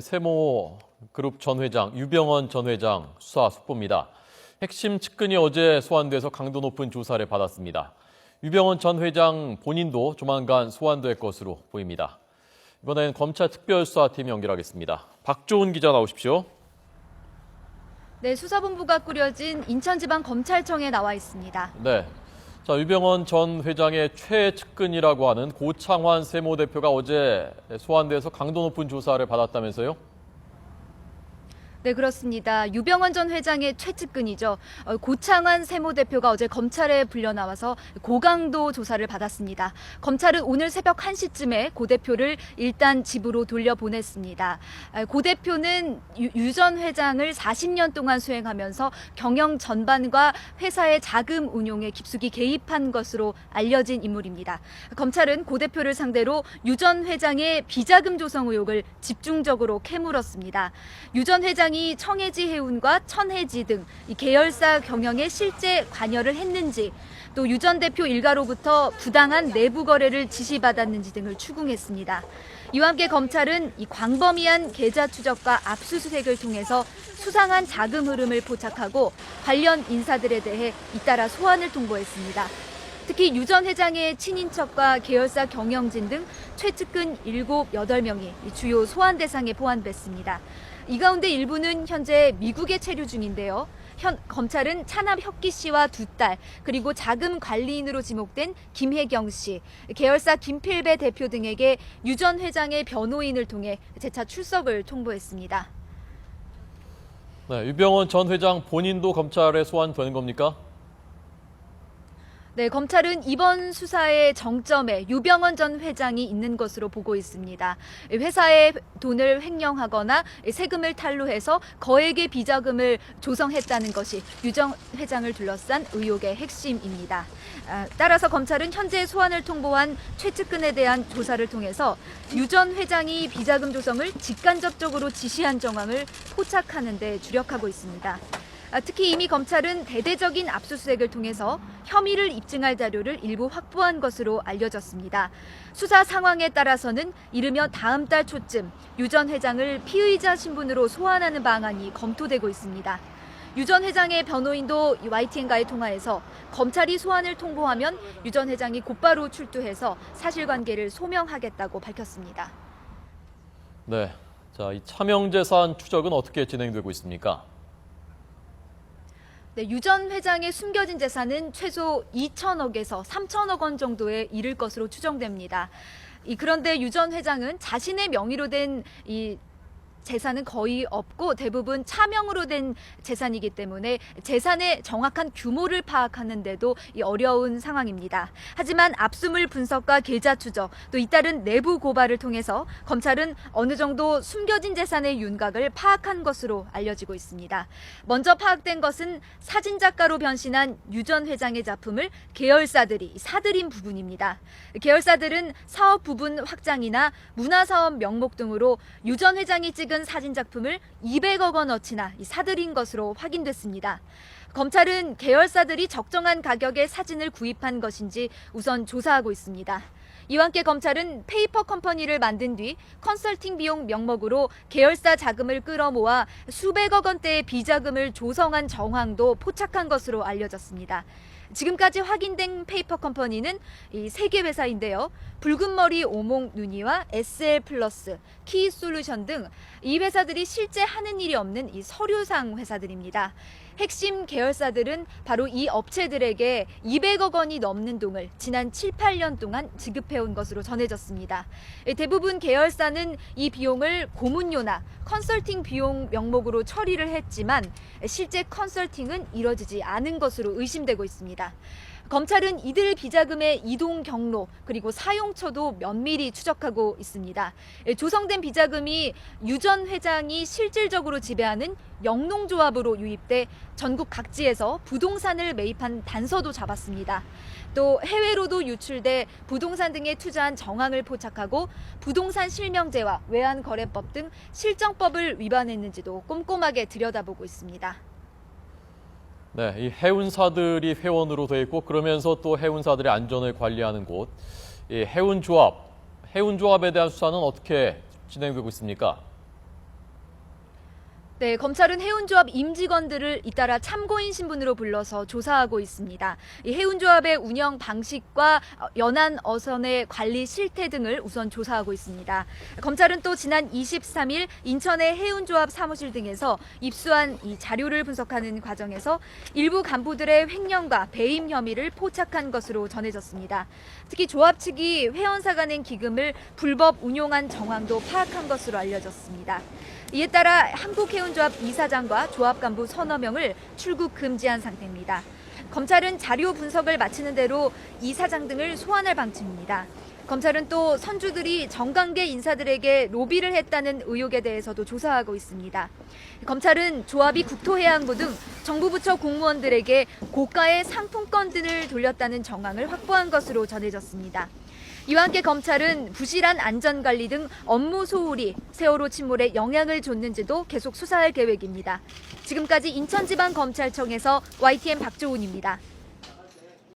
세모 그룹 전 회장 유병언 전 회장 수사 속보입니다. 핵심 측근이 어제 소환돼서 강도 높은 조사를 받았습니다. 유병언 전 회장 본인도 조만간 소환될 것으로 보입니다. 이번엔 검찰 특별수사팀 연결하겠습니다. 박조은 기자 나오십시오. 네, 수사본부가 꾸려진 인천지방검찰청에 나와 있습니다. 네. 자, 유병언 전 회장의 최측근이라고 하는 고창환 세모 대표가 어제 소환돼서 강도 높은 조사를 받았다면서요? 네, 그렇습니다. 유병언 전 회장의 최측근이죠. 고창환 세모 대표가 어제 검찰에 불려 나와서 고강도 조사를 받았습니다. 검찰은 오늘 새벽 1시쯤에 고 대표를 일단 집으로 돌려보냈습니다. 고 대표는 유 전 회장을 40년 동안 수행하면서 경영 전반과 회사의 자금 운용에 깊숙이 개입한 것으로 알려진 인물입니다. 검찰은 고 대표를 상대로 유 전 회장의 비자금 조성 의혹을 집중적으로 캐물었습니다. 유 전 회장이 청해지 해운과 천해지 등 계열사 경영에 실제 관여를 했는지, 또 유 전 대표 일가로부터 부당한 내부 거래를 지시받았는지 등을 추궁했습니다. 이와 함께 검찰은 이 광범위한 계좌 추적과 압수수색을 통해서 수상한 자금 흐름을 포착하고 관련 인사들에 대해 잇따라 소환을 통보했습니다. 특히 유 전 회장의 친인척과 계열사 경영진 등 최측근 7, 8명이 주요 소환 대상에 포함됐습니다. 이 가운데 일부는 현재 미국에 체류 중인데요. 검찰은 차남 혁기 씨와 2딸, 그리고 자금 관리인으로 지목된 김혜경 씨, 계열사 김필배 대표 등에게 유 전 회장의 변호인을 통해 재차 출석을 통보했습니다. 네, 유병언 전 회장 본인도 검찰에 소환되는 겁니까? 네, 검찰은 이번 수사의 정점에 유병언 전 회장이 있는 것으로 보고 있습니다. 회사의 돈을 횡령하거나 세금을 탈루해서 거액의 비자금을 조성했다는 것이 유 전 회장을 둘러싼 의혹의 핵심입니다. 따라서 검찰은 현재 소환을 통보한 최측근에 대한 조사를 통해서 유 전 회장이 비자금 조성을 직간접적으로 지시한 정황을 포착하는 데 주력하고 있습니다. 특히 이미 검찰은 대대적인 압수수색을 통해서 혐의를 입증할 자료를 일부 확보한 것으로 알려졌습니다. 수사 상황에 따라서는 이르면 다음 달 초쯤 유 전 회장을 피의자 신분으로 소환하는 방안이 검토되고 있습니다. 유 전 회장의 변호인도 YTN과의 통화에서 검찰이 소환을 통보하면 유 전 회장이 곧바로 출두해서 사실관계를 소명하겠다고 밝혔습니다. 네. 자, 이 차명재산 추적은 어떻게 진행되고 있습니까? 네, 유 전 회장의 숨겨진 재산은 최소 2천억에서 3천억 원 정도에 이를 것으로 추정됩니다. 그런데 유 전 회장은 자신의 명의로 된 재산은 거의 없고 대부분 차명으로 된 재산이기 때문에 재산의 정확한 규모를 파악하는데도 어려운 상황입니다. 하지만 압수물 분석과 계좌 추적, 또 잇따른 내부 고발을 통해서 검찰은 어느 정도 숨겨진 재산의 윤곽을 파악한 것으로 알려지고 있습니다. 먼저 파악된 것은 사진작가로 변신한 유 전 회장의 작품을 계열사들이 사들인 부분입니다. 계열사들은 사업 부분 확장이나 문화사업 명목 등으로 유 전 회장이 찍은 사진 작품을 200억 원어치나 사들인 것으로 확인됐습니다. 검찰은 계열사들이 적정한 가격에 사진을 구입한 것인지 우선 조사하고 있습니다. 이와 함께 검찰은 페이퍼 컴퍼니를 만든 뒤 컨설팅 비용 명목으로 계열사 자금을 끌어모아 수백억 원대의 비자금을 조성한 정황도 포착한 것으로 알려졌습니다. 지금까지 확인된 페이퍼 컴퍼니는 이 3개 회사인데요. 붉은머리 오목누니와 SL플러스, 키솔루션 등 이 회사들이 실제 하는 일이 없는 이 서류상 회사들입니다. 핵심 계열사들은 바로 이 업체들에게 200억 원이 넘는 돈을 지난 7, 8년 동안 지급해온 것으로 전해졌습니다. 대부분 계열사는 이 비용을 고문료나 컨설팅 비용 명목으로 처리를 했지만 실제 컨설팅은 이뤄지지 않은 것으로 의심되고 있습니다. 검찰은 이들 비자금의 이동 경로 그리고 사용처도 면밀히 추적하고 있습니다. 조성된 비자금이 유 전 회장이 실질적으로 지배하는 영농조합으로 유입돼 전국 각지에서 부동산을 매입한 단서도 잡았습니다. 또 해외로도 유출돼 부동산 등에 투자한 정황을 포착하고 부동산 실명제와 외환거래법 등 실정법을 위반했는지도 꼼꼼하게 들여다보고 있습니다. 네, 이 해운사들이 회원으로 돼 있고 그러면서 또 해운사들의 안전을 관리하는 곳, 이 해운조합에 대한 수사는 어떻게 진행되고 있습니까? 네, 검찰은 해운조합 임직원들을 잇따라 참고인 신분으로 불러서 조사하고 있습니다. 이 해운조합의 운영 방식과 연안 어선의 관리 실태 등을 우선 조사하고 있습니다. 검찰은 또 지난 23일 인천의 해운조합 사무실 등에서 입수한 이 자료를 분석하는 과정에서 일부 간부들의 횡령과 배임 혐의를 포착한 것으로 전해졌습니다. 특히 조합 측이 회원사가 낸 기금을 불법 운용한 정황도 파악한 것으로 알려졌습니다. 이에 따라 한국해운조합 이사장과 조합 간부 서너 명을 출국 금지한 상태입니다. 검찰은 자료 분석을 마치는 대로 이사장 등을 소환할 방침입니다. 검찰은 또 선주들이 정관계 인사들에게 로비를 했다는 의혹에 대해서도 조사하고 있습니다. 검찰은 조합이 국토해양부 등 정부 부처 공무원들에게 고가의 상품권 등을 돌렸다는 정황을 확보한 것으로 전해졌습니다. 이와 함께 검찰은 부실한 안전관리 등 업무 소홀이 세월호 침몰에 영향을 줬는지도 계속 수사할 계획입니다. 지금까지 인천지방검찰청에서 YTN 박조은입니다.